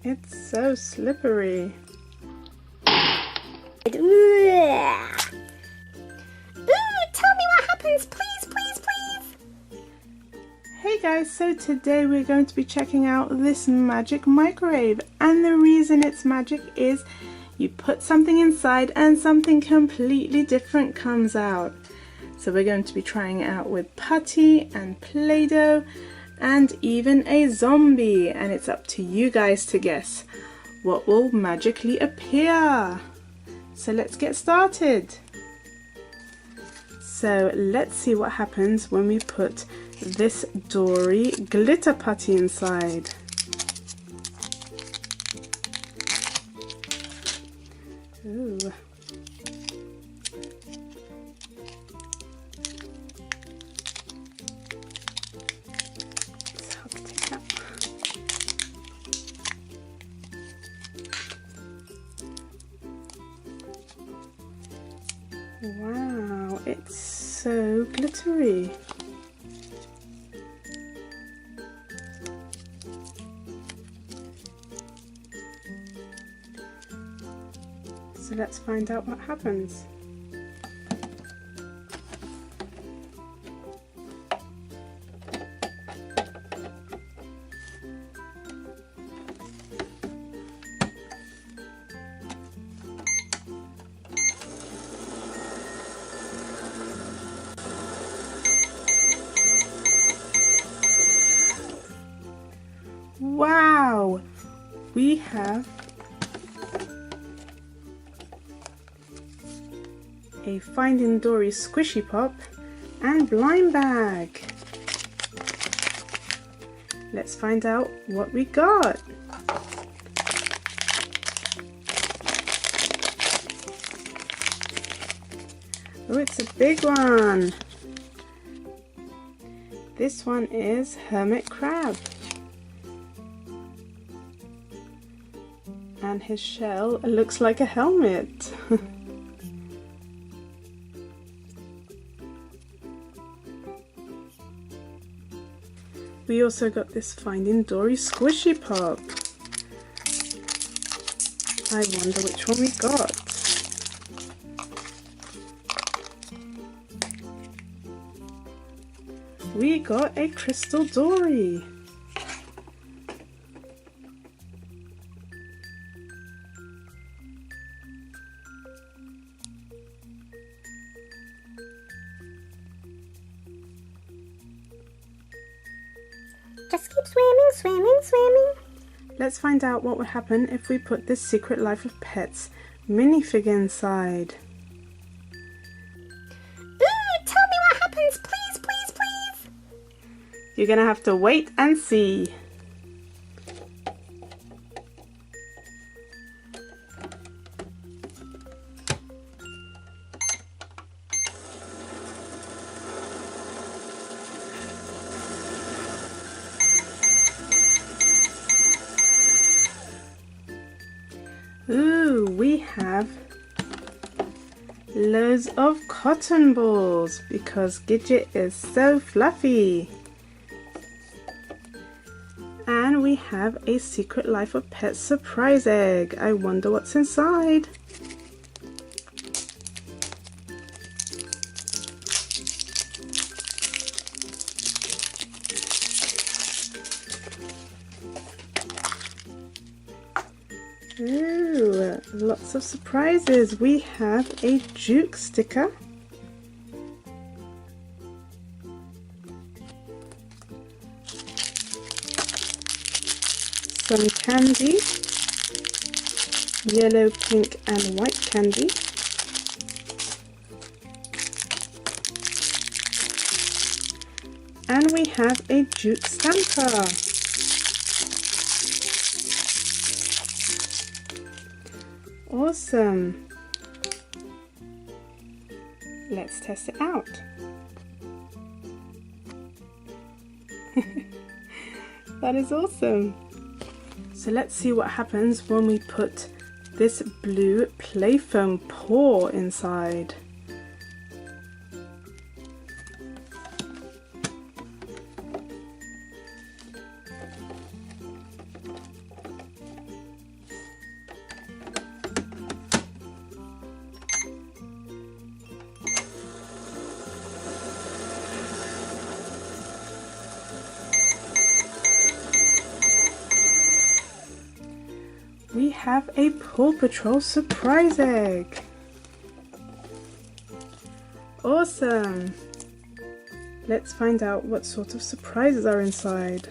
It's so slippery. Ooh, tell me what happens, please, please, please. Hey guys, so today we're going to be checking out this magic microwave, and the reason it's magic is you put something inside and something completely different comes out. So we're going to be trying it out with putty and Play-Doh and even a zombie, and it's up to you guys to guess what will magically appear. So let's get started. So let's see what happens when we put this Dory glitter putty inside. Ooh. Wow, it's so glittery. So let's find out what happens. Wow, we have a Finding Dory squishy pop and blind bag. Let's find out what we got. Oh, it's a big one. This one is Hermit Crab. And his shell looks like a helmet. We also got this Finding Dory squishy pop. I wonder which one we got. We got a Crystal Dory. Just keep swimming, swimming, swimming. Let's find out what would happen if we put this Secret Life of Pets minifigure inside. Ooh, tell me what happens, please, please, please. You're gonna have to wait and see. Ooh, we have loads of cotton balls because Gidget is so fluffy. And we have a Secret Life of Pets surprise egg. I wonder what's inside. Ooh, lots of surprises. We have a Duke sticker. Some candy. Yellow, pink and white candy. And we have a Duke stamper. Awesome. Let's test it out. That is awesome. So let's see what happens when we put this blue play foam paw inside. We have a Paw Patrol surprise egg. Awesome! Let's find out what sort of surprises are inside.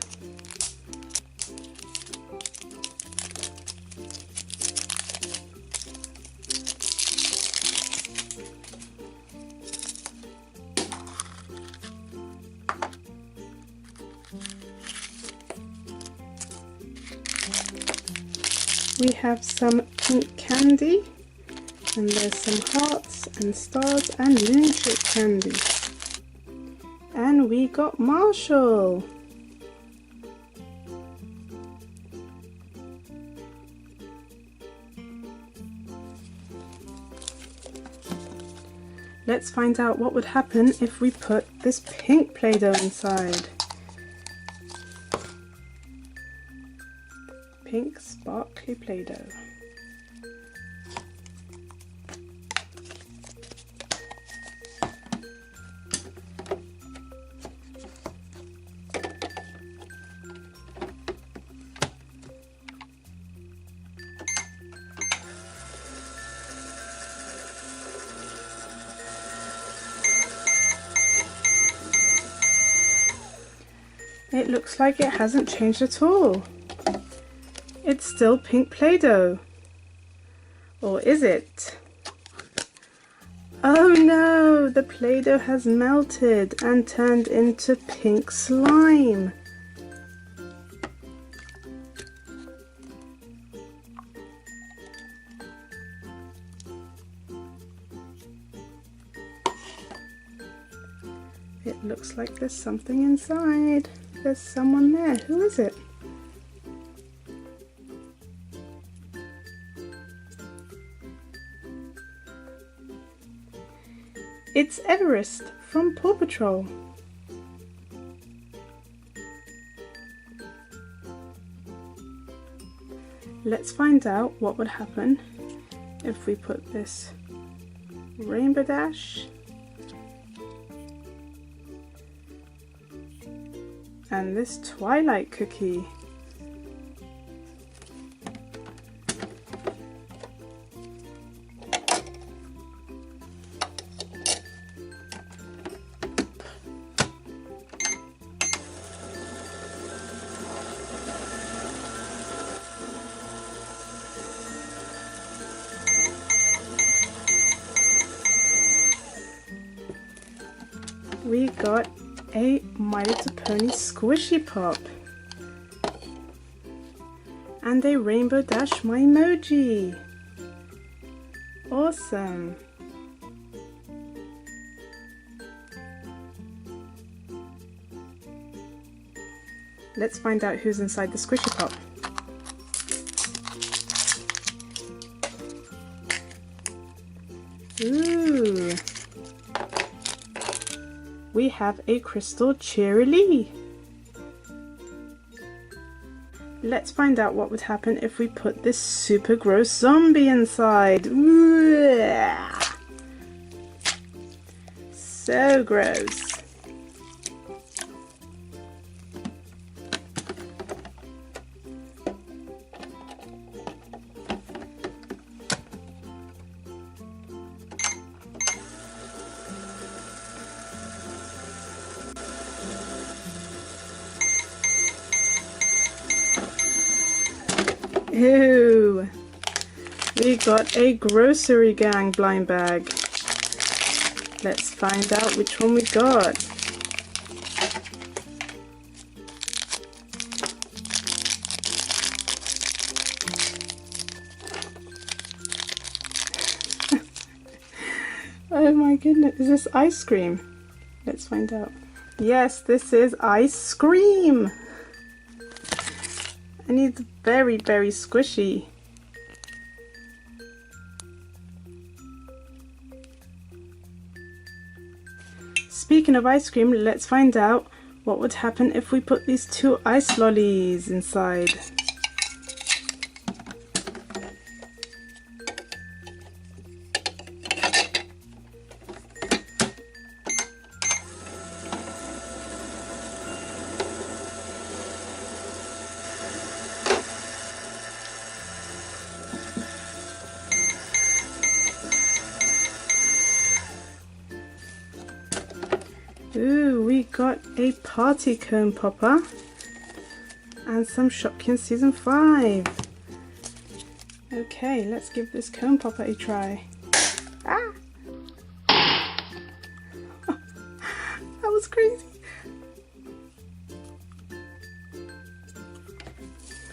We have some pink candy, and there's some hearts and stars and moonshaped candy. And we got Marshall. Let's find out what would happen if we put this pink Play-Doh inside. Pink sparkly Play-Doh. It looks like it hasn't changed at all. It's still pink Play-Doh. Or is it? Oh no! The Play-Doh has melted and turned into pink slime. It looks like there's something inside. There's someone there. Who is it? It's Everest from Paw Patrol. Let's find out what would happen if we put this Rainbow Dash and this Twilight cookie. We got a My Little Pony squishy pop and a Rainbow Dash My emoji. Awesome! Let's find out who's inside the squishy pop. Ooh! We have a crystal Cheerilee. Let's find out what would happen if we put this super gross zombie inside. Ooh. So gross. Ew! We got a grocery gang blind bag. Let's find out which one we got. Oh my goodness, is this ice cream? Let's find out. Yes, this is ice cream! And it's very, very squishy. Speaking of ice cream, let's find out what would happen if we put these two ice lollies inside. got a party cone popper and some Shopkins Season 5. Okay, let's give this cone popper a try. Ah! That was crazy.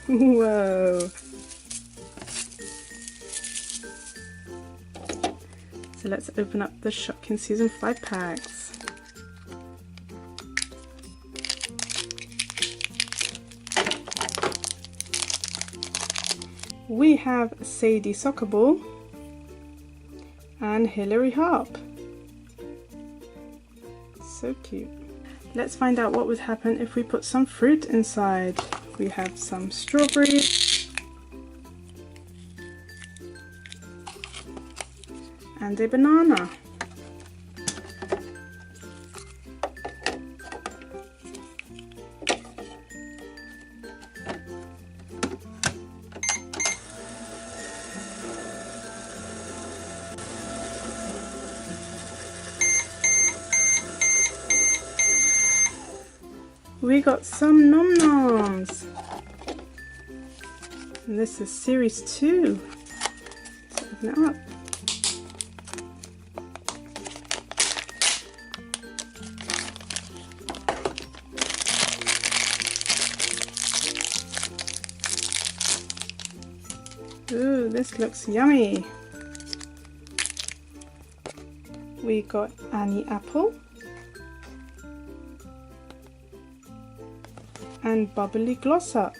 Whoa. So let's open up the Shopkins Season 5 packs. We have Sadie Soccer Ball and Hilary Harp. So cute. Let's find out what would happen if we put some fruit inside. We have some strawberries and a banana. We got some Nom Noms. And this is Series 2. Let's open it up. Ooh, this looks yummy. We got Annie Apple and Bubbly Gloss Up.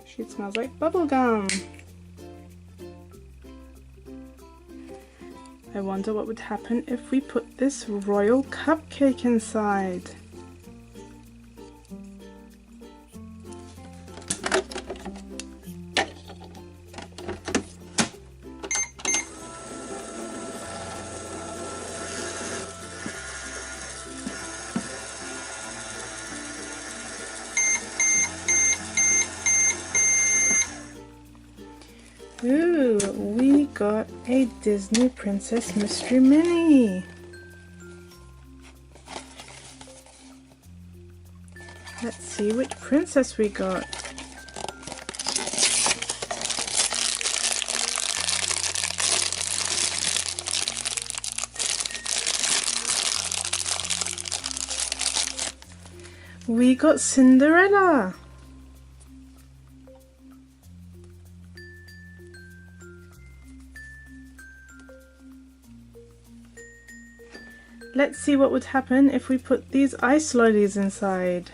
She smells like bubblegum. I wonder what would happen if we put this royal cupcake inside. Ooh, we got a Disney Princess Mystery Mini. Let's see which princess we got. We got Cinderella. Let's see what would happen if we put these ice lollies inside.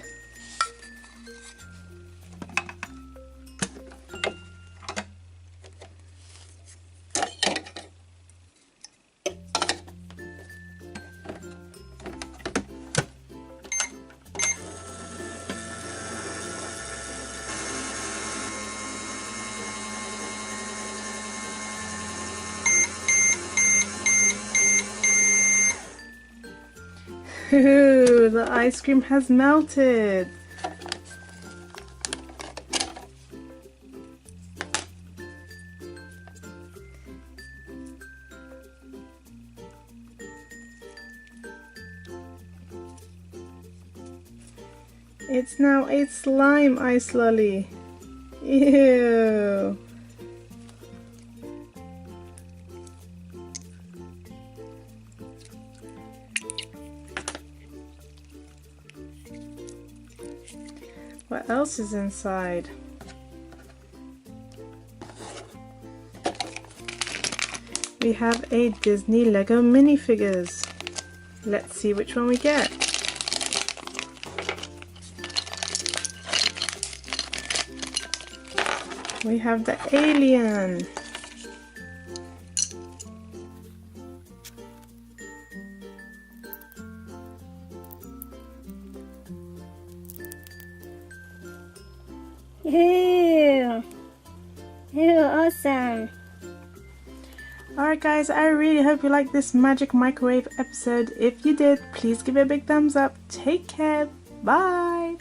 Ooh, the ice cream has melted. It's now a slime ice lolly. Ew. What else is inside? We have a Disney Lego minifigures. Let's see which one we get. We have the alien. Ew. Ew, awesome. Alright guys, I really hope you liked this Magic Microwave episode. If you did, please give it a big thumbs up. Take care. Bye.